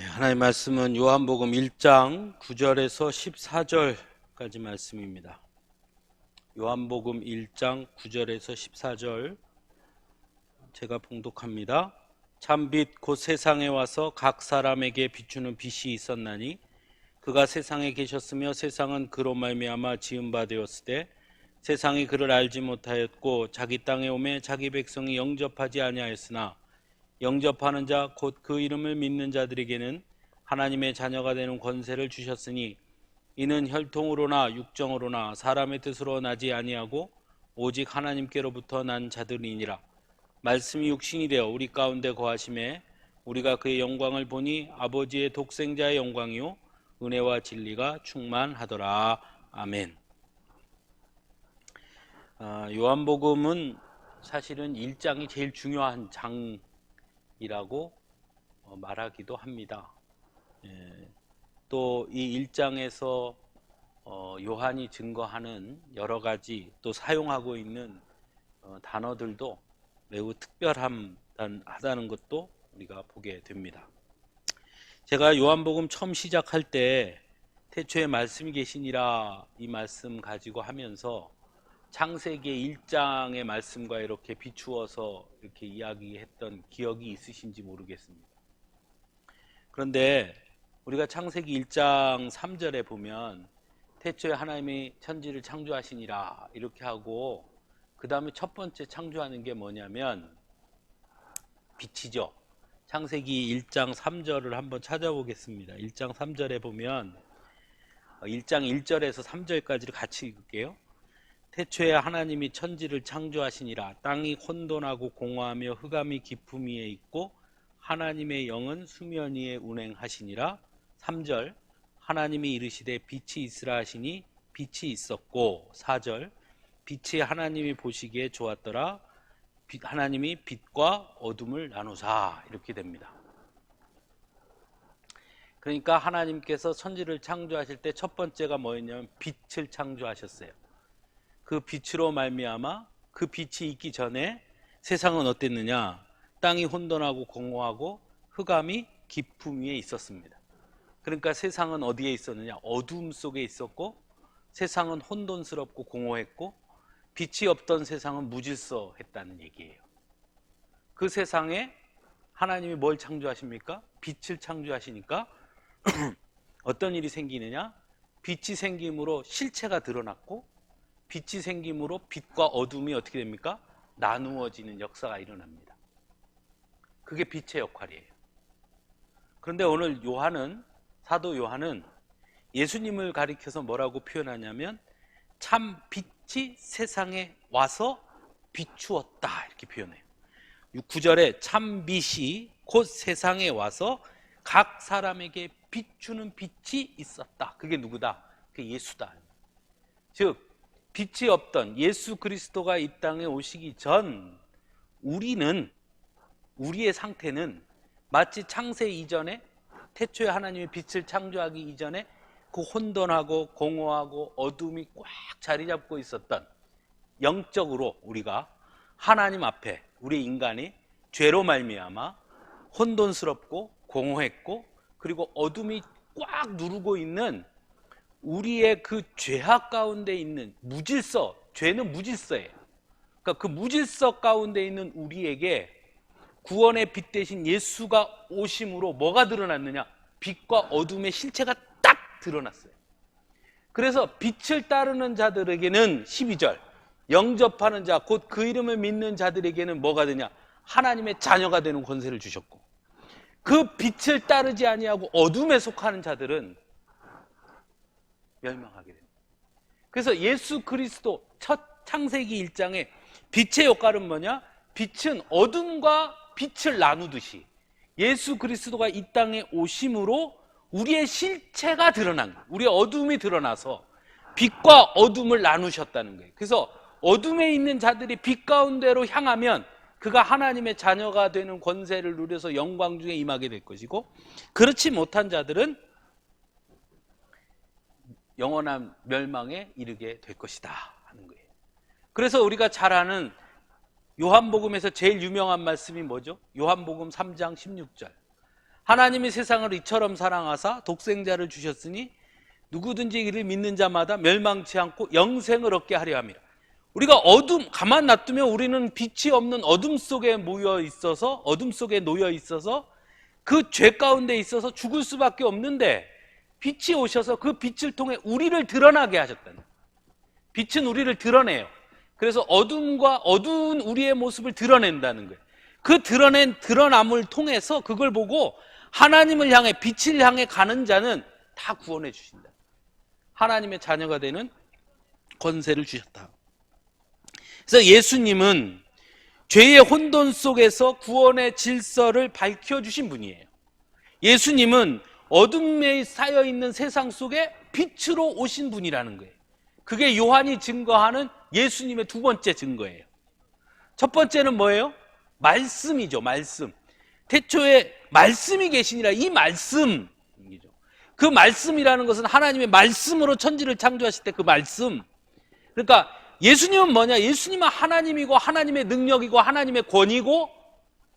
하나님의 말씀은 요한복음 1장 9절에서 14절까지 말씀입니다. 요한복음 1장 9절에서 14절 제가 봉독합니다. 참빛 곧 세상에 와서 각 사람에게 비추는 빛이 있었나니 그가 세상에 계셨으며 세상은 그로 말미암아 지은 바 되었으되 세상이 그를 알지 못하였고 자기 땅에 오매 자기 백성이 영접하지 아니하였으나 영접하는 자 곧 그 이름을 믿는 자들에게는 하나님의 자녀가 되는 권세를 주셨으니 이는 혈통으로나 육정으로나 사람의 뜻으로 나지 아니하고 오직 하나님께로부터 난 자들이니라. 말씀이 육신이 되어 우리 가운데 거하심에 우리가 그의 영광을 보니 아버지의 독생자의 영광이요 은혜와 진리가 충만하더라. 아멘. 요한복음은 사실은 1장이 제일 중요한 장이라고 말하기도 합니다. 또 이 1장에서 요한이 증거하는 여러 가지 또 사용하고 있는 단어들도 매우 특별하다는 것도 우리가 보게 됩니다. 제가 요한복음 처음 시작할 때 태초에 말씀이 계시니라 이 말씀 가지고 하면서 창세기 1장의 말씀과 이렇게 비추어서 이렇게 이야기했던 기억이 있으신지 모르겠습니다. 그런데 우리가 창세기 1장 3절에 보면 태초에 하나님이 천지를 창조하시니라 이렇게 하고 그 다음에 첫 번째 창조하는 게 뭐냐면 빛이죠. 창세기 1장 3절을 한번 찾아보겠습니다. 1장 3절에 보면 1장 1절에서 3절까지를 같이 읽을게요. 태초에 하나님이 천지를 창조하시니라. 땅이 혼돈하고 공허하며 흑암이 깊음 위에 있고 하나님의 영은 수면 위에 운행하시니라. 3절 하나님이 이르시되 빛이 있으라 하시니 빛이 있었고 4절 빛이 하나님이 보시기에 좋았더라. 하나님이 빛과 어둠을 나누사 이렇게 됩니다. 그러니까 하나님께서 천지를 창조하실 때 첫 번째가 뭐였냐면 빛을 창조하셨어요. 그 빛으로 말미암아 그 빛이 있기 전에 세상은 어땠느냐? 땅이 혼돈하고 공허하고 흑암이 깊음 위에 있었습니다. 그러니까 세상은 어디에 있었느냐? 어둠 속에 있었고 세상은 혼돈스럽고 공허했고 빛이 없던 세상은 무질서했다는 얘기예요. 그 세상에 하나님이 뭘 창조하십니까? 빛을 창조하시니까 어떤 일이 생기느냐? 빛이 생김으로 실체가 드러났고 빛이 생김으로 빛과 어둠이 어떻게 됩니까? 나누어지는 역사가 일어납니다. 그게 빛의 역할이에요. 그런데 오늘 사도 요한은 예수님을 가리켜서 뭐라고 표현하냐면 참 빛이 세상에 와서 비추었다 이렇게 표현해요. 9절에 참 빛이 곧 세상에 와서 각 사람에게 비추는 빛이 있었다. 그게 누구다? 그게 예수다. 즉 빛이 없던 예수 그리스도가 이 땅에 오시기 전 우리의 상태는 마치 창세 이전에 태초에 하나님이 빛을 창조하기 이전에 그 혼돈하고 공허하고 어둠이 꽉 자리 잡고 있었던 영적으로 우리가 하나님 앞에 우리 인간이 죄로 말미암아 혼돈스럽고 공허했고 그리고 어둠이 꽉 누르고 있는 우리의 그 죄악 가운데 있는 무질서, 죄는 무질서예요. 그러니까 그 무질서 가운데 있는 우리에게 구원의 빛 대신 예수가 오심으로 뭐가 드러났느냐? 빛과 어둠의 실체가 딱 드러났어요. 그래서 빛을 따르는 자들에게는 12절 영접하는 자 곧 그 이름을 믿는 자들에게는 뭐가 되냐? 하나님의 자녀가 되는 권세를 주셨고 그 빛을 따르지 아니하고 어둠에 속하는 자들은 멸망하게 됩니다. 그래서 예수 그리스도 첫 창세기 1장에 빛의 역할은 뭐냐? 빛은 어둠과 빛을 나누듯이 예수 그리스도가 이 땅에 오심으로 우리의 실체가 드러난 거예요. 우리의 어둠이 드러나서 빛과 어둠을 나누셨다는 거예요. 그래서 어둠에 있는 자들이 빛 가운데로 향하면 그가 하나님의 자녀가 되는 권세를 누려서 영광 중에 임하게 될 것이고 그렇지 못한 자들은 영원한 멸망에 이르게 될 것이다 하는 거예요. 그래서 우리가 잘 아는 요한복음에서 제일 유명한 말씀이 뭐죠? 요한복음 3장 16절 하나님이 세상을 이처럼 사랑하사 독생자를 주셨으니 누구든지 이를 믿는 자마다 멸망치 않고 영생을 얻게 하려 함이라. 우리가 가만 놔두면 우리는 빛이 없는 어둠 속에 놓여 있어서 그 죄 가운데 있어서 죽을 수밖에 없는데, 빛이 오셔서 그 빛을 통해 우리를 드러나게 하셨다는 거예요. 빛은 우리를 드러내요. 그래서 어두운 우리의 모습을 드러낸다는 거예요. 그 드러남을 통해서 그걸 보고 하나님을 향해, 빛을 향해 가는 자는 다 구원해 주신다. 하나님의 자녀가 되는 권세를 주셨다. 그래서 예수님은 죄의 혼돈 속에서 구원의 질서를 밝혀주신 분이에요. 예수님은 어둠에 쌓여있는 세상 속에 빛으로 오신 분이라는 거예요. 그게 요한이 증거하는 예수님의 두 번째 증거예요. 첫 번째는 뭐예요? 말씀이죠. 말씀. 태초에 말씀이 계시니라. 이 말씀이죠. 그 말씀이라는 것은 하나님의 말씀으로 천지를 창조하실 때 그 말씀. 그러니까 예수님은 뭐냐? 예수님은 하나님이고 하나님의 능력이고 하나님의 권위고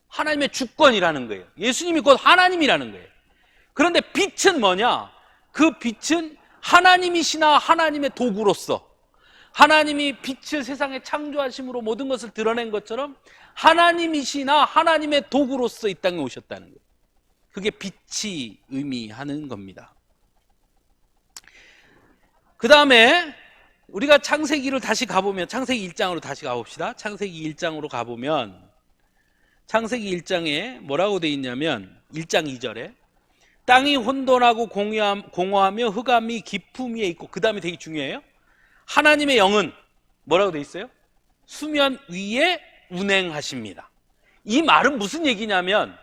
하나님의 주권이라는 거예요. 예수님이 곧 하나님이라는 거예요. 그런데 빛은 뭐냐? 그 빛은 하나님이시나 하나님의 도구로서, 하나님이 빛을 세상에 창조하심으로 모든 것을 드러낸 것처럼 하나님이시나 하나님의 도구로서 이 땅에 오셨다는 거예요. 그게 빛이 의미하는 겁니다. 그 다음에 우리가 창세기를 다시 가보면, 창세기 1장으로 다시 가봅시다. 창세기 1장으로 가보면 창세기 1장에 뭐라고 돼 있냐면 1장 2절에 땅이 혼돈하고 공허하며 흑암이 깊음 위에 있고, 그 다음에 되게 중요해요. 하나님의 영은 뭐라고 돼 있어요? 수면 위에 운행하십니다. 이 말은 무슨 얘기냐면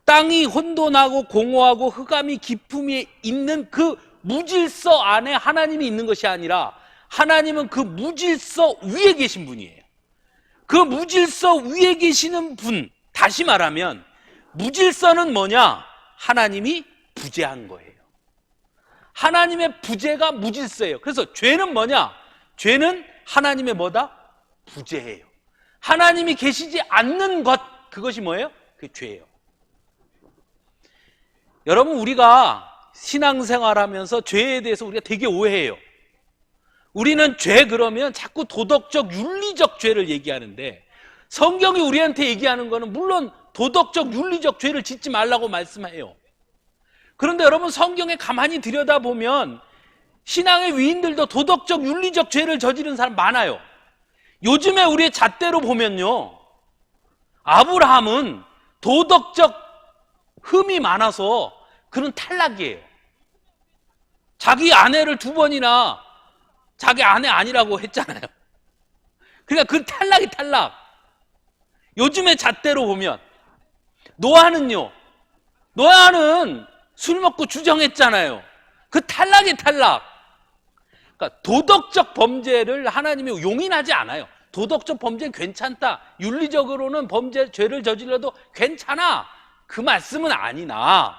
땅이 혼돈하고 공허하고 흑암이 깊음 위에 있는 그 무질서 안에 하나님이 있는 것이 아니라 하나님은 그 무질서 위에 계신 분이에요. 그 무질서 위에 계시는 분, 다시 말하면 무질서는 뭐냐? 하나님이 부재한 거예요. 하나님의 부재가 무질서예요. 그래서 죄는 뭐냐? 죄는 하나님의 뭐다? 부재예요. 하나님이 계시지 않는 것, 그것이 뭐예요? 그게 죄예요. 여러분, 우리가 신앙생활하면서 죄에 대해서 우리가 되게 오해해요. 우리는 죄 그러면 자꾸 도덕적, 윤리적 죄를 얘기하는데, 성경이 우리한테 얘기하는 거는 물론 도덕적, 윤리적 죄를 짓지 말라고 말씀해요. 그런데 여러분, 성경에 가만히 들여다보면 신앙의 위인들도 도덕적, 윤리적 죄를 저지른 사람 많아요. 요즘에 우리의 잣대로 보면요, 아브라함은 도덕적 흠이 많아서 그는 탈락이에요. 자기 아내를 2번이나 자기 아내 아니라고 했잖아요. 그러니까 그 탈락. 요즘에 잣대로 보면 노아는요, 노아는 술 먹고 주정했잖아요. 그 탈락. 그러니까 도덕적 범죄를 하나님이 용인하지 않아요. 도덕적 범죄는 괜찮다, 윤리적으로는 죄를 저질러도 괜찮아, 그 말씀은 아니나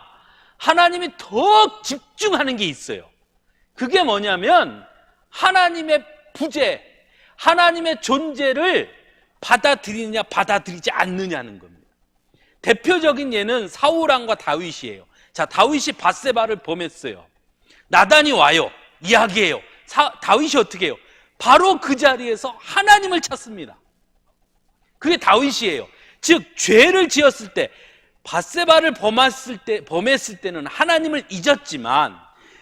하나님이 더 집중하는 게 있어요. 그게 뭐냐면 하나님의 부재, 하나님의 존재를 받아들이느냐 받아들이지 않느냐는 겁니다. 대표적인 예는 사울왕과 다윗이에요. 자, 다윗이 밧세바를 범했어요. 나단이 와요. 이야기해요. 다윗이 어떻게 해요? 바로 그 자리에서 하나님을 찾습니다. 그게 다윗이에요. 즉, 죄를 지었을 때, 밧세바를 범했을 때는 하나님을 잊었지만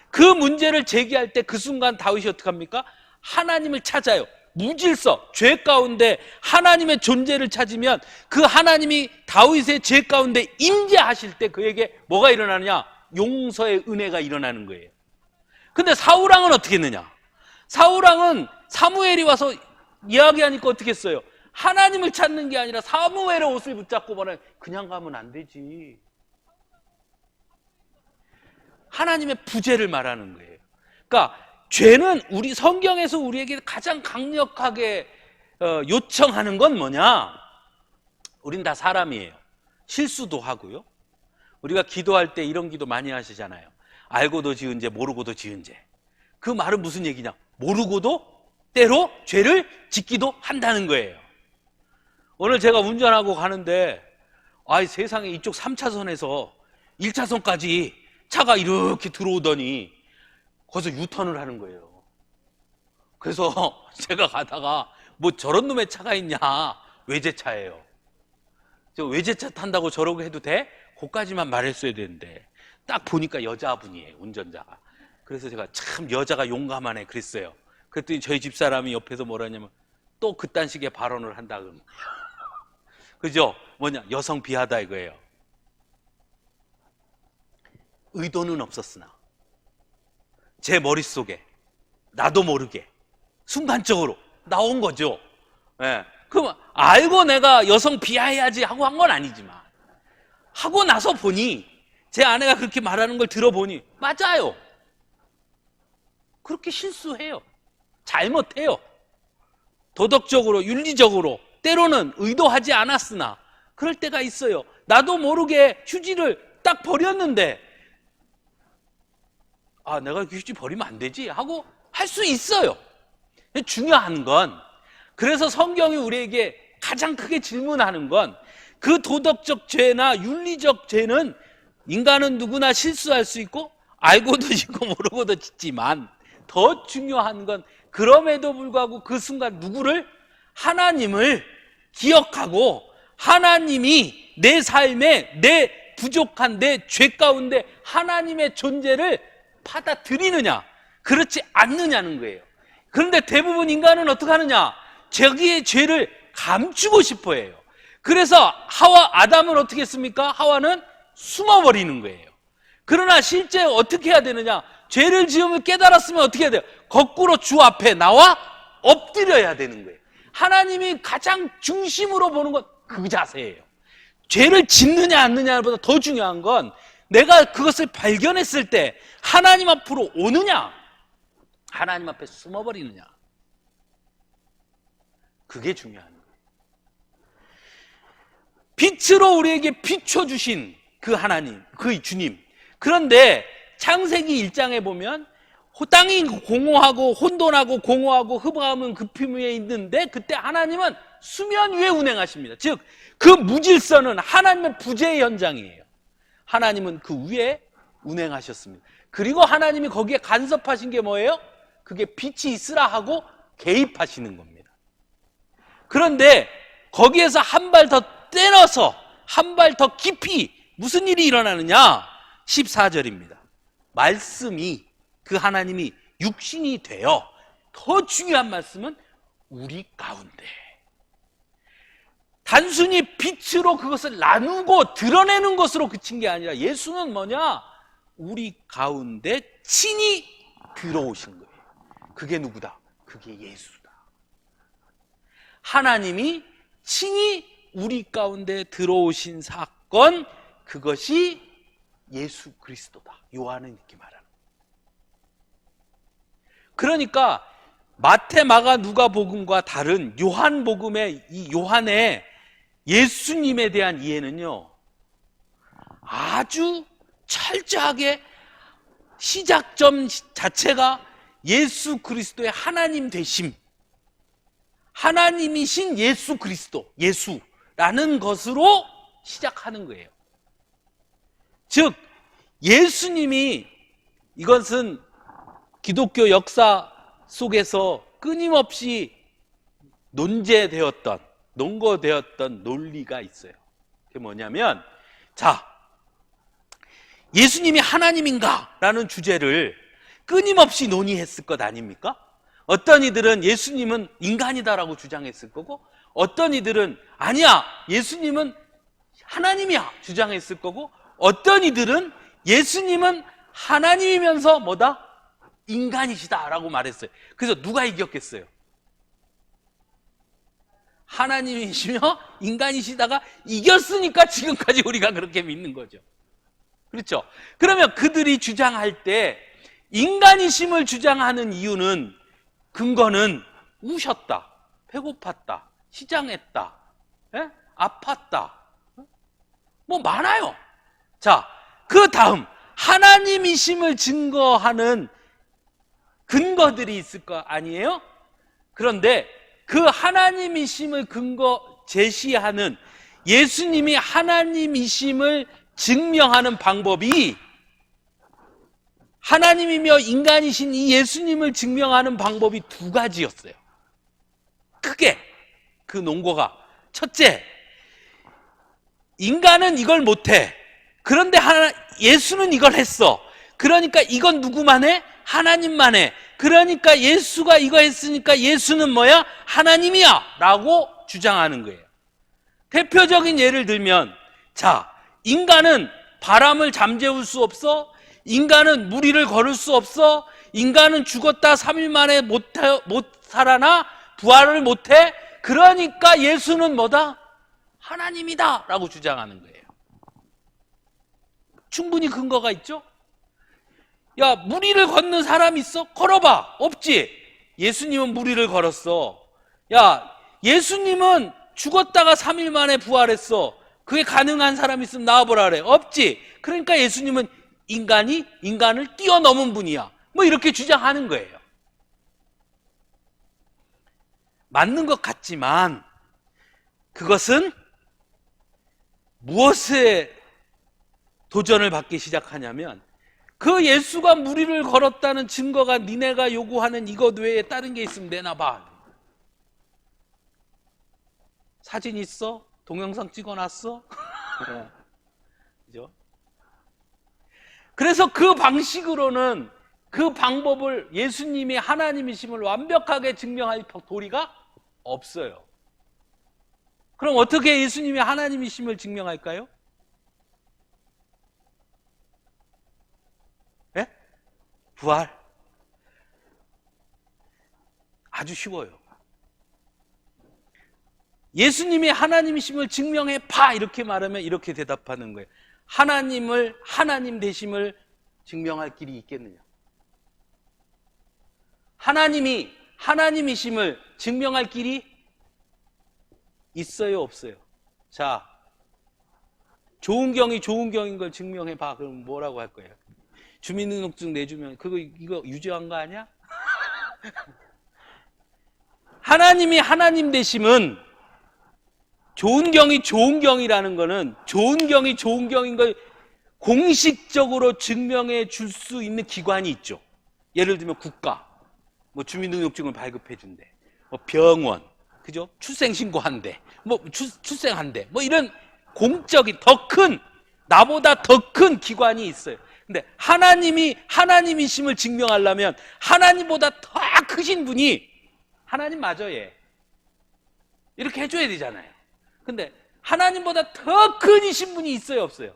그 문제를 제기할 때 그 순간 다윗이 어떻게 합니까? 하나님을 찾아요. 무질서, 죄 가운데 하나님의 존재를 찾으면 그 하나님이 다윗의 죄 가운데 임재하실 때 그에게 뭐가 일어나느냐? 용서의 은혜가 일어나는 거예요. 근데 사울왕은 어떻게 했느냐? 사울왕은 사무엘이 와서 이야기하니까 어떻게 했어요? 하나님을 찾는 게 아니라 사무엘의 옷을 붙잡고 말해, 그냥 가면 안 되지. 하나님의 부재를 말하는 거예요. 그러니까 죄는 우리 성경에서 우리에게 가장 강력하게 요청하는 건 뭐냐? 우린 다 사람이에요. 실수도 하고요. 우리가 기도할 때 이런 기도 많이 하시잖아요. 알고도 지은 죄, 모르고도 지은 죄. 그 말은 무슨 얘기냐? 모르고도 때로 죄를 짓기도 한다는 거예요. 오늘 제가 운전하고 가는데 세상에 이쪽 3차선에서 1차선까지 차가 이렇게 들어오더니 거기서 유턴을 하는 거예요. 그래서 제가 가다가 뭐 저런 놈의 차가 있냐, 외제차예요. 저 외제차 탄다고 저러고 해도 돼? 그까지만 말했어야 되는데 딱 보니까 여자분이에요, 운전자가. 그래서 제가 참 여자가 용감하네 그랬어요. 그랬더니 저희 집사람이 옆에서 뭐라 했냐면 또 그딴 식의 발언을 한다 그러는 거예요. 그죠? 뭐냐, 여성 비하다 이거예요. 의도는 없었으나 제 머릿속에 나도 모르게 순간적으로 나온 거죠. 예. 그럼 알고 내가 여성 비하해야지 하고 한 건 아니지만 하고 나서 보니 제 아내가 그렇게 말하는 걸 들어보니 맞아요. 그렇게 실수해요. 잘못해요. 도덕적으로, 윤리적으로 때로는 의도하지 않았으나 그럴 때가 있어요. 나도 모르게 휴지를 딱 버렸는데 아, 내가 휴지 버리면 안 되지 하고 할 수 있어요. 중요한 건, 그래서 성경이 우리에게 가장 크게 질문하는 건 그 도덕적 죄나 윤리적 죄는 인간은 누구나 실수할 수 있고 알고도 짓고 모르고도 짓지만 더 중요한 건 그럼에도 불구하고 그 순간 누구를? 하나님을 기억하고 하나님이 내 삶에 내 부족한 내 죄 가운데 하나님의 존재를 받아들이느냐 그렇지 않느냐는 거예요. 그런데 대부분 인간은 어떻게 하느냐? 자기의 죄를 감추고 싶어 해요. 그래서 아담은 어떻게 했습니까? 하와는 숨어버리는 거예요. 그러나 실제 어떻게 해야 되느냐? 죄를 지으면 깨달았으면 어떻게 해야 돼요? 거꾸로 주 앞에 나와 엎드려야 되는 거예요. 하나님이 가장 중심으로 보는 건 그 자세예요. 죄를 짓느냐 않느냐보다 더 중요한 건 내가 그것을 발견했을 때 하나님 앞으로 오느냐, 하나님 앞에 숨어버리느냐, 그게 중요한 거예요. 빛으로 우리에게 비춰주신 그 하나님, 그 주님. 그런데 창세기 1장에 보면 땅이 공허하고 혼돈하고 공허하고 흡음은 급임 위에 있는데 그때 하나님은 수면 위에 운행하십니다. 즉 그 무질서는 하나님의 부재의 현장이에요. 하나님은 그 위에 운행하셨습니다. 그리고 하나님이 거기에 간섭하신 게 뭐예요? 그게 빛이 있으라 하고 개입하시는 겁니다. 그런데 거기에서 한 발 더 떼어서 한 발 더 깊이 무슨 일이 일어나느냐? 14절입니다. 말씀이, 그 하나님이 육신이 되어, 더 중요한 말씀은 우리 가운데, 단순히 빛으로 그것을 나누고 드러내는 것으로 그친 게 아니라 예수는 뭐냐? 우리 가운데 친히 들어오신 거예요. 그게 누구다? 그게 예수다. 하나님이 친히 우리 가운데 들어오신 사건, 그것이 예수 그리스도다. 요한은 이렇게 말하는 거예요. 그러니까 마태, 마가, 누가복음과 다른 요한복음의 이 요한의 예수님에 대한 이해는요, 아주 철저하게 시작점 자체가 예수 그리스도의 하나님 되심, 하나님이신 예수 그리스도, 예수라는 것으로 시작하는 거예요. 즉 예수님이, 이것은 기독교 역사 속에서 끊임없이 논거되었던 논리가 있어요. 그게 뭐냐면, 자, 예수님이 하나님인가? 라는 주제를 끊임없이 논의했을 것 아닙니까? 어떤 이들은 예수님은 인간이다라고 주장했을 거고, 어떤 이들은 아니야, 예수님은 하나님이야 주장했을 거고, 어떤 이들은 예수님은 하나님이면서 뭐다? 인간이시다라고 말했어요. 그래서 누가 이겼겠어요? 하나님이시며 인간이시다가 이겼으니까 지금까지 우리가 그렇게 믿는 거죠. 그렇죠? 그러면 그들이 주장할 때 인간이심을 주장하는 이유는, 근거는 우셨다, 배고팠다, 시장했다, 아팠다, 뭐 많아요. 자, 그 다음 하나님이심을 증거하는 근거들이 있을 거 아니에요? 그런데 그 하나님이심을 근거 제시하는, 예수님이 하나님이심을 증명하는 방법이 하나님이며 인간이신 이 예수님을 증명하는 방법이 두 가지였어요. 크게 그 논거가, 첫째, 인간은 이걸 못해. 그런데 예수는 이걸 했어. 그러니까 이건 누구만 해? 하나님만 해. 그러니까 예수가 이거 했으니까 예수는 뭐야? 하나님이야 라고 주장하는 거예요. 대표적인 예를 들면, 자, 인간은 바람을 잠재울 수 없어. 인간은 물 위를 걸을 수 없어. 인간은 죽었다 3일 만에 못 살아나. 부활을 못해. 그러니까 예수는 뭐다? 하나님이다 라고 주장하는 거예요. 충분히 근거가 있죠? 야, 물 위를 걷는 사람 있어? 걸어봐. 없지. 예수님은 물 위를 걸었어. 야, 예수님은 죽었다가 3일 만에 부활했어. 그게 가능한 사람 있으면 나와보라 그래. 없지. 그러니까 예수님은 인간을 뛰어넘은 분이야. 뭐 이렇게 주장하는 거예요. 맞는 것 같지만 그것은 무엇에 도전을 받기 시작하냐면, 그 예수가 물 위를 걸었다는 증거가 니네가 요구하는 이것 외에 다른 게 있으면 내놔봐. 사진 있어? 동영상 찍어놨어? 그죠? 그래서 그 방식으로는, 그 방법을, 예수님이 하나님이심을 완벽하게 증명할 도리가 없어요. 그럼 어떻게 예수님이 하나님이심을 증명할까요? 예? 부활. 아주 쉬워요. 예수님이 하나님이심을 증명해 봐 이렇게 말하면 이렇게 대답하는 거예요. 하나님 되심을 증명할 길이 있겠느냐? 하나님이 하나님이심을 증명할 길이 있어요, 없어요? 자, 좋은 경이 좋은 경인 걸 증명해 봐. 그럼 뭐라고 할 거예요? 주민등록증 내주면 이거 유죄한 거 아니야? 하나님이 하나님 되심은, 좋은 경이 좋은 경이라는 거는 좋은 경이 좋은 경인 걸 공식적으로 증명해 줄 수 있는 기관이 있죠. 예를 들면 국가, 뭐 주민등록증을 발급해 준대, 뭐 병원, 그죠? 출생신고한대, 뭐 출생한대, 뭐 이런 공적인 나보다 더 큰 기관이 있어요. 근데 하나님이 하나님이심을 증명하려면 하나님보다 더 크신 분이, 하나님 맞아 얘, 이렇게 해줘야 되잖아요. 근데 하나님보다 더 큰이신 분이 있어요, 없어요?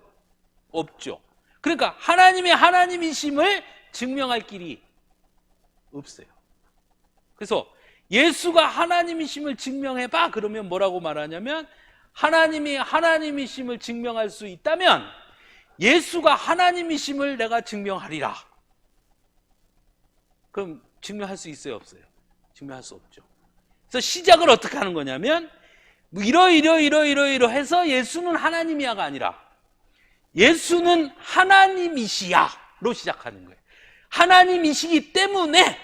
없죠. 그러니까 하나님이 하나님이심을 증명할 길이 없어요. 그래서 예수가 하나님이심을 증명해봐 그러면 뭐라고 말하냐면, 하나님이 하나님이심을 증명할 수 있다면 예수가 하나님이심을 내가 증명하리라. 그럼 증명할 수 있어요, 없어요? 증명할 수 없죠. 그래서 시작을 어떻게 하는 거냐면, 이러 해서 예수는 하나님이야가 아니라 예수는 하나님이시야로 시작하는 거예요. 하나님이시기 때문에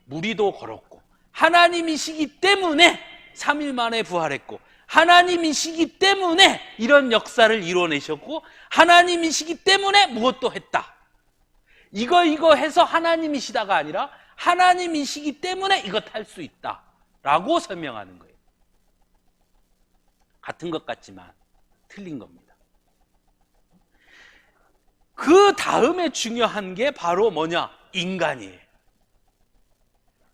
무리도 걸었고, 하나님이시기 때문에 3일 만에 부활했고, 하나님이시기 때문에 이런 역사를 이뤄내셨고, 하나님이시기 때문에 무엇도 했다. 이거 해서 하나님이시다가 아니라 하나님이시기 때문에 이것 할 수 있다 라고 설명하는 거예요. 같은 것 같지만 틀린 겁니다. 그 다음에 중요한 게 바로 뭐냐? 인간이에요.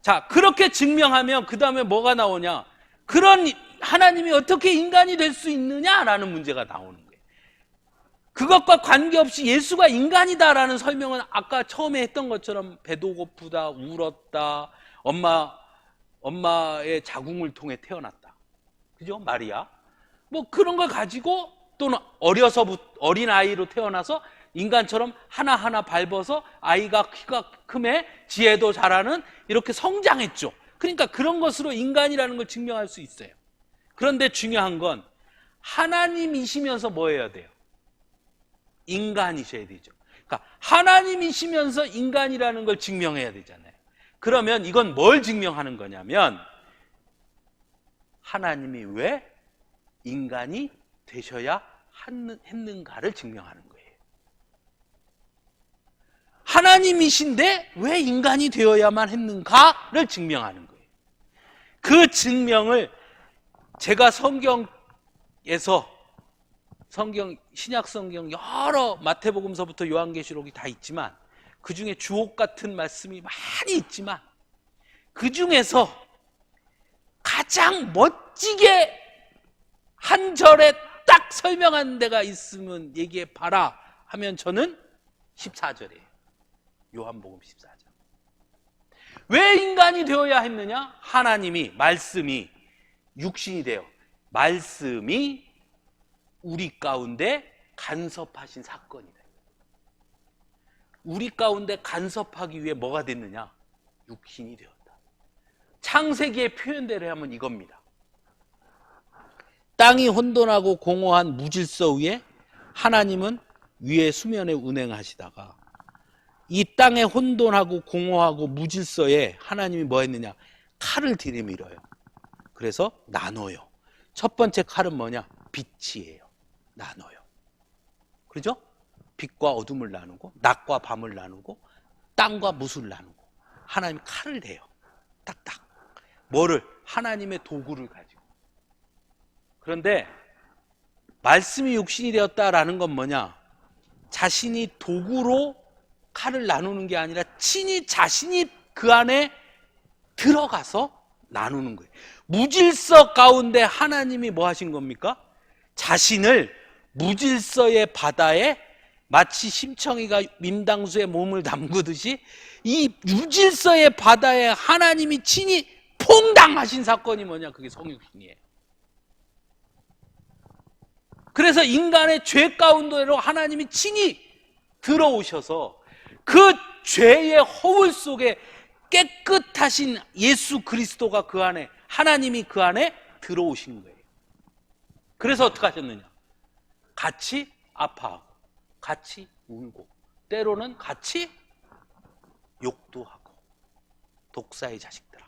자, 그렇게 증명하면 그 다음에 뭐가 나오냐? 그런 하나님이 어떻게 인간이 될 수 있느냐라는 문제가 나오는 거예요. 그것과 관계없이 예수가 인간이다라는 설명은 아까 처음에 했던 것처럼 배도 고프다, 울었다, 엄마의 자궁을 통해 태어났다, 그죠? 마리아. 뭐 그런 걸 가지고, 또는 어린 아이로 태어나서 인간처럼 하나하나 밟아서 아이가 키가 크매 지혜도 잘하는, 이렇게 성장했죠. 그러니까 그런 것으로 인간이라는 걸 증명할 수 있어요. 그런데 중요한 건 하나님이시면서 뭐 해야 돼요? 인간이셔야 되죠. 그러니까 하나님이시면서 인간이라는 걸 증명해야 되잖아요. 그러면 이건 뭘 증명하는 거냐면, 하나님이 왜 인간이 되셔야 했는가를 증명하는 거예요. 하나님이신데 왜 인간이 되어야만 했는가를 증명하는 거예요. 그 증명을 제가 성경에서 신약 성경 여러 마태복음서부터 요한계시록이 다 있지만 그 중에 주옥 같은 말씀이 많이 있지만 그 중에서 가장 멋지게 한 절에 딱 설명한 데가 있으면 얘기해 봐라 하면 저는 14절이에요. 요한복음 14절. 왜 인간이 되어야 했느냐? 하나님이, 말씀이 육신이 되어 말씀이 우리 가운데 간섭하신 사건이다. 우리 가운데 간섭하기 위해 뭐가 됐느냐? 육신이 되었다. 창세기의 표현대로 하면 이겁니다. 땅이 혼돈하고 공허한 무질서 위에 하나님은 위에 수면에 운행하시다가 이 땅에 혼돈하고 공허하고 무질서에 하나님이 뭐 했느냐? 칼을 들이밀어요. 그래서 나눠요. 첫 번째 칼은 뭐냐? 빛이에요. 나눠요. 그렇죠? 빛과 어둠을 나누고 낮과 밤을 나누고 땅과 무수를 나누고 하나님이 칼을 대요. 딱딱. 뭐를? 하나님의 도구를 가지고. 그런데 말씀이 육신이 되었다라는 건 뭐냐? 자신이 도구로 칼을 나누는 게 아니라 친히 자신이 그 안에 들어가서 나누는 거예요. 무질서 가운데 하나님이 뭐 하신 겁니까? 자신을 무질서의 바다에 마치 심청이가 민당수에 몸을 담그듯이 이 무질서의 바다에 하나님이 친히 퐁당하신 사건이 뭐냐? 그게 성육신이에요. 그래서 인간의 죄 가운데로 하나님이 친히 들어오셔서 그 죄의 허울 속에 깨끗하신 예수 그리스도가 그 안에, 하나님이 그 안에 들어오신 거예요. 그래서 어떻게 하셨느냐? 같이 아파하고 같이 울고 때로는 같이 욕도 하고 독사의 자식들아,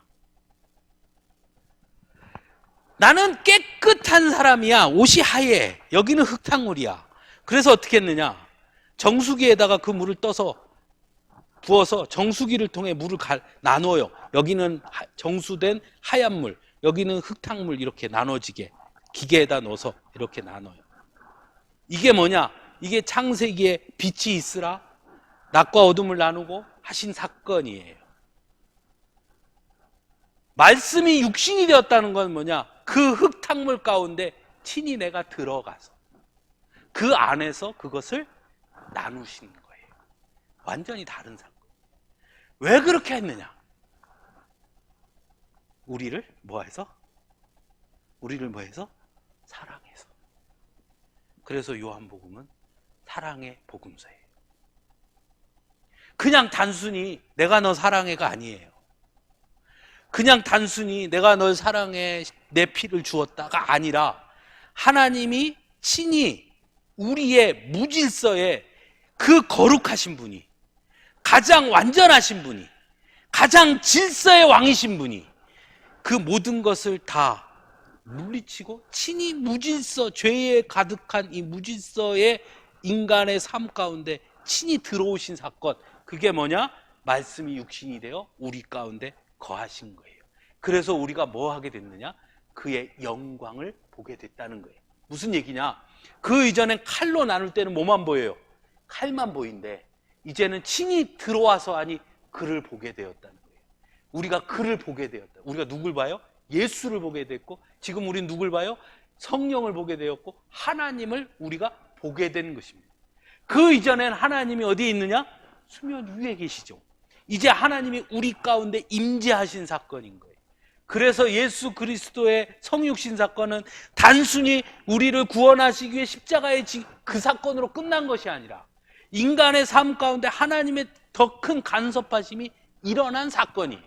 나는 깨끗한 사람이야. 옷이 하얘. 여기는 흙탕물이야. 그래서 어떻게 했느냐? 정수기에다가 그 물을 부어서 정수기를 통해 물을 나눠요. 여기는 정수된 하얀 물, 여기는 흙탕물, 이렇게 나눠지게 기계에다 넣어서 이렇게 나눠요. 이게 뭐냐? 이게 창세기에 빛이 있으라 낮과 어둠을 나누고 하신 사건이에요. 말씀이 육신이 되었다는 건 뭐냐? 그 흙탕물 가운데 친히 내가 들어가서 그 안에서 그것을 나누시는 거예요. 완전히 다른 사건. 왜 그렇게 했느냐? 우리를 뭐해서? 사랑해서. 그래서 요한복음은 사랑의 복음서예요. 그냥 단순히 내가 너 사랑해가 아니에요. 그냥 단순히 내가 널 사랑해 내 피를 주었다가 아니라 하나님이 친히 우리의 무질서에 그 거룩하신 분이, 가장 완전하신 분이, 가장 질서의 왕이신 분이 그 모든 것을 다 물리치고 친히 무질서, 죄에 가득한 이 무질서의 인간의 삶 가운데 친히 들어오신 사건, 그게 뭐냐? 말씀이 육신이 되어 우리 가운데 거하신 거예요. 그래서 우리가 뭐 하게 됐느냐? 그의 영광을 보게 됐다는 거예요. 무슨 얘기냐? 그 이전엔 칼로 나눌 때는 뭐만 보여요? 칼만 보인대. 이제는 친히 들어와서 그를 보게 되었다는 거예요. 우리가 그를 보게 되었다. 우리가 누굴 봐요? 예수를 보게 됐고, 지금 우리는 누굴 봐요? 성령을 보게 되었고, 하나님을 우리가 보게 된 것입니다. 그 이전엔 하나님이 어디에 있느냐? 수면 위에 계시죠. 이제 하나님이 우리 가운데 임재하신 사건인 거예요. 그래서 예수 그리스도의 성육신 사건은 단순히 우리를 구원하시기 위해 십자가의 그 사건으로 끝난 것이 아니라 인간의 삶 가운데 하나님의 더 큰 간섭하심이 일어난 사건이에요.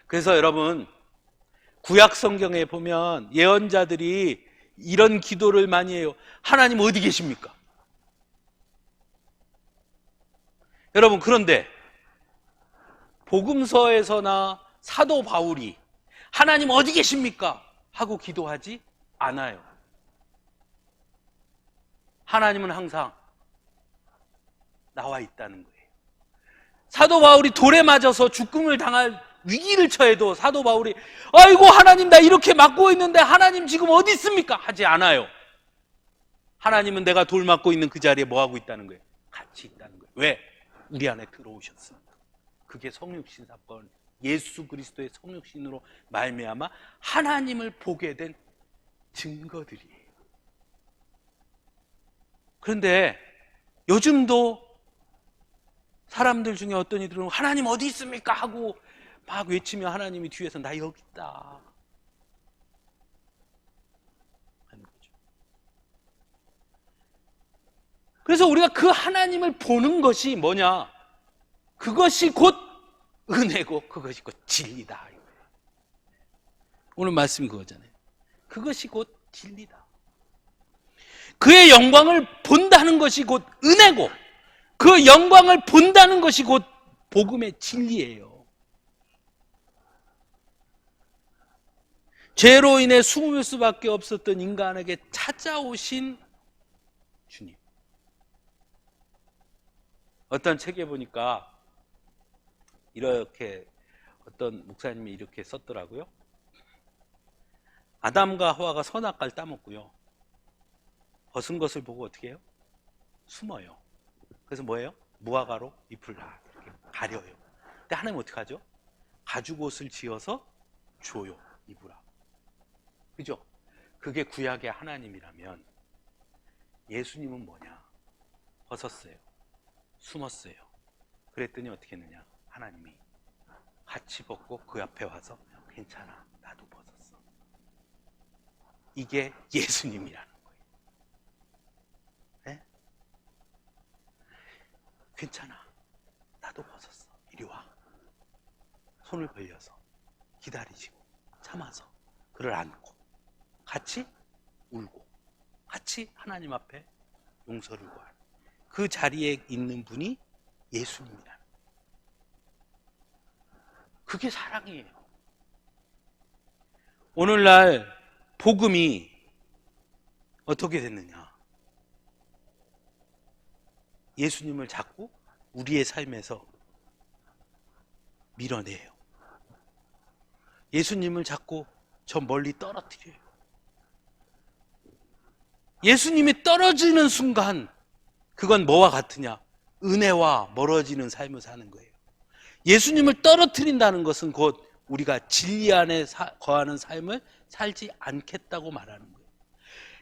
그래서 여러분, 구약 성경에 보면 예언자들이 이런 기도를 많이 해요. 하나님 어디 계십니까? 여러분, 그런데 복음서에서나 사도 바울이 하나님 어디 계십니까? 하고 기도하지 않아요. 하나님은 항상 나와 있다는 거예요. 사도 바울이 돌에 맞아서 죽음을 당할 위기를 처해도 사도 바울이 아이고 하나님 나 이렇게 맞고 있는데 하나님 지금 어디 있습니까? 하지 않아요. 하나님은 내가 돌 맞고 있는 그 자리에 뭐 하고 있다는 거예요? 같이 있다는 거예요. 왜? 우리 안에 들어오셨습니다. 그게 성육신 사건, 예수 그리스도의 성육신으로 말미암아 하나님을 보게 된 증거들이에요. 그런데 요즘도 사람들 중에 어떤 이들은 하나님 어디 있습니까? 하고 막 외치면 하나님이 뒤에서 나 여기 있다 하는 거죠. 그래서 우리가 그 하나님을 보는 것이 뭐냐? 그것이 곧 은혜고 그것이 곧 진리다. 오늘 말씀이 그거잖아요. 그것이 곧 진리다. 그의 영광을 본다는 것이 곧 은혜고 그 영광을 본다는 것이 곧 복음의 진리예요. 죄로 인해 숨을 수밖에 없었던 인간에게 찾아오신 주님. 어떤 책에 보니까 이렇게 어떤 목사님이 이렇게 썼더라고요. 아담과 하와가 선악과를 따먹고요. 벗은 것을 보고 어떻게 해요? 숨어요. 그래서 뭐예요? 무화과로 잎을 다 이렇게 가려요. 근데 하나님 어떻게 하죠? 가죽옷을 지어서 줘요. 입으라. 그죠? 그게 구약의 하나님이라면 예수님은 뭐냐? 벗었어요. 숨었어요. 그랬더니 어떻게 했느냐? 하나님이 같이 벗고 그 앞에 와서 괜찮아. 나도 벗었어. 이게 예수님이라는 거예요. 네? 괜찮아. 나도 벗었어. 이리 와. 손을 벌려서 기다리시고 참아서 그를 안고 같이 울고 같이 하나님 앞에 용서를 구하는 그 자리에 있는 분이 예수님이라는 거예요. 그게 사랑이에요. 오늘날 복음이 어떻게 됐느냐? 예수님을 자꾸 우리의 삶에서 밀어내요. 예수님을 자꾸 저 멀리 떨어뜨려요. 예수님이 떨어지는 순간 그건 뭐와 같으냐? 은혜와 멀어지는 삶을 사는 거예요. 예수님을 떨어뜨린다는 것은 곧 우리가 진리 안에 거하는 삶을 살지 않겠다고 말하는 거예요.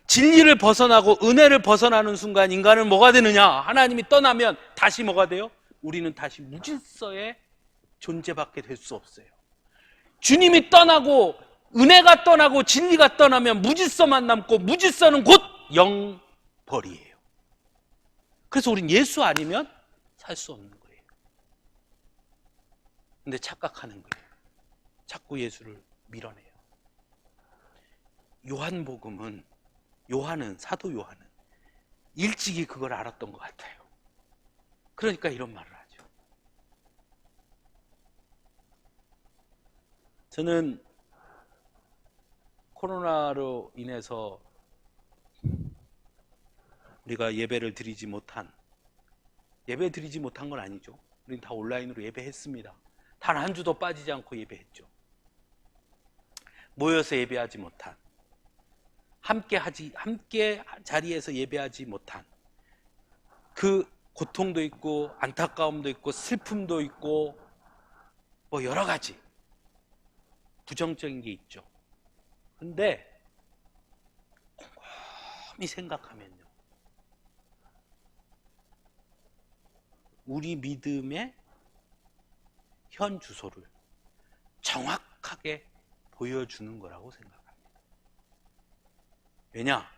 진리를 벗어나고 은혜를 벗어나는 순간 인간은 뭐가 되느냐? 하나님이 떠나면 다시 뭐가 돼요? 우리는 다시 무질서의 존재밖에 될 수 없어요. 주님이 떠나고 은혜가 떠나고 진리가 떠나면 무질서만 남고 무질서는 곧 영벌이에요. 그래서 우린 예수 아니면 살 수 없는 거예요. 근데 착각하는 거예요. 자꾸 예수를 밀어내요. 사도 요한은 일찍이 그걸 알았던 것 같아요. 그러니까 이런 말을 하죠. 저는 코로나로 인해서 우리가 예배 드리지 못한 건 아니죠. 우리는 다 온라인으로 예배했습니다. 단 한 주도 빠지지 않고 예배했죠. 모여서 예배하지 못한, 함께 자리에서 예배하지 못한 그 고통도 있고 안타까움도 있고 슬픔도 있고 뭐 여러 가지 부정적인 게 있죠. 근데 곰곰이 생각하면요, 우리 믿음의 현 주소를 정확하게 보여주는 거라고 생각합니다. 왜냐?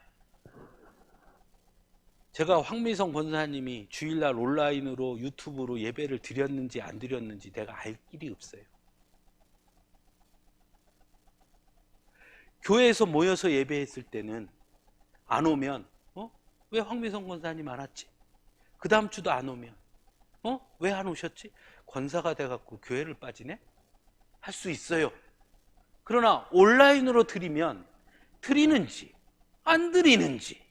제가 황미성 권사님이 주일날 온라인으로 유튜브로 예배를 드렸는지 안 드렸는지 내가 알 길이 없어요. 교회에서 모여서 예배했을 때는 안 오면 왜 황미성 권사님 안 왔지? 그 다음 주도 안 오면 왜 안 오셨지? 권사가 돼갖고 교회를 빠지네? 할 수 있어요. 그러나 온라인으로 드리면 드리는지 안 드리는지,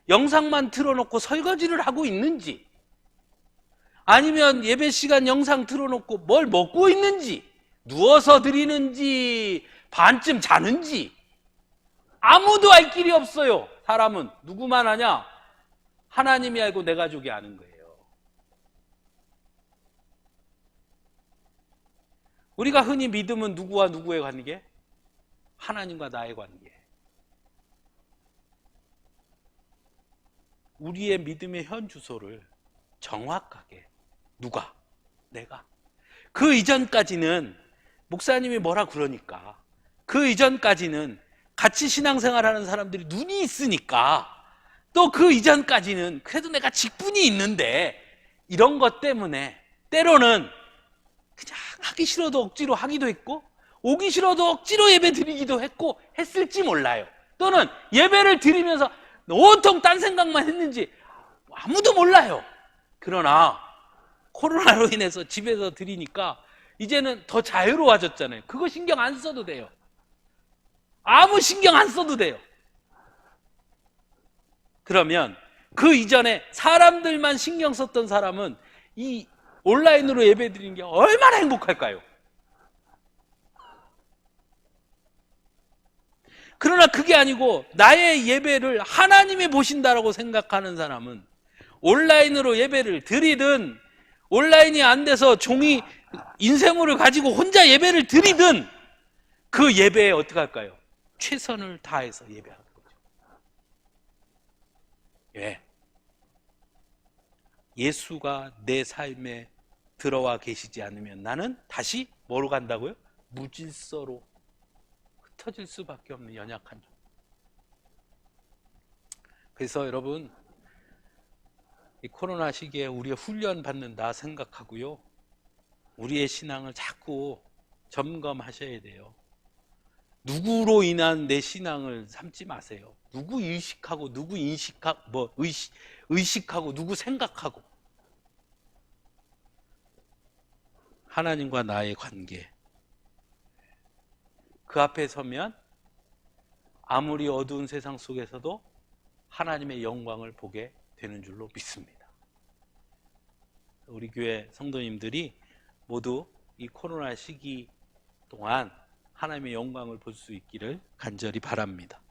영상만 틀어놓고 설거지를 하고 있는지, 아니면 예배 시간 영상 틀어놓고 뭘 먹고 있는지, 누워서 드리는지, 반쯤 자는지 아무도 알 길이 없어요. 사람은 누구만 아냐? 하나님이 알고 내 가족이 아는 거예요. 우리가 흔히 믿음은 누구와 누구의 관계? 하나님과 나의 관계. 우리의 믿음의 현 주소를 정확하게 누가? 내가. 그 이전까지는 목사님이 뭐라 그러니까, 그 이전까지는 같이 신앙생활하는 사람들이 눈이 있으니까, 또 그 이전까지는 그래도 내가 직분이 있는데, 이런 것 때문에 때로는 그냥 하기 싫어도 억지로 하기도 했고, 오기 싫어도 억지로 예배 드리기도 했고 했을지 몰라요. 또는 예배를 드리면서 온통 딴 생각만 했는지 아무도 몰라요. 그러나 코로나로 인해서 집에서 드리니까 이제는 더 자유로워졌잖아요. 그거 신경 안 써도 돼요. 아무 신경 안 써도 돼요. 그러면 그 이전에 사람들만 신경 썼던 사람은 이 온라인으로 예배 드리는 게 얼마나 행복할까요? 그러나 그게 아니고 나의 예배를 하나님이 보신다라고 생각하는 사람은 온라인으로 예배를 드리든, 온라인이 안 돼서 종이 인쇄물을 가지고 혼자 예배를 드리든, 그 예배에 어떻게 할까요? 최선을 다해서 예배하는 거죠. 예. 예수가 내 삶에 들어와 계시지 않으면 나는 다시 뭐로 간다고요? 무질서로 흩어질 수밖에 없는 연약한 종. 그래서 여러분, 이 코로나 시기에 우리가 훈련 받는다 생각하고요, 우리의 신앙을 자꾸 점검하셔야 돼요. 누구로 인한 내 신앙을 삼지 마세요. 누구 의식하고 누구 인식하고 의식하고 누구 생각하고. 하나님과 나의 관계, 그 앞에 서면 아무리 어두운 세상 속에서도 하나님의 영광을 보게 되는 줄로 믿습니다. 우리 교회 성도님들이 모두 이 코로나 시기 동안 하나님의 영광을 볼 수 있기를 간절히 바랍니다.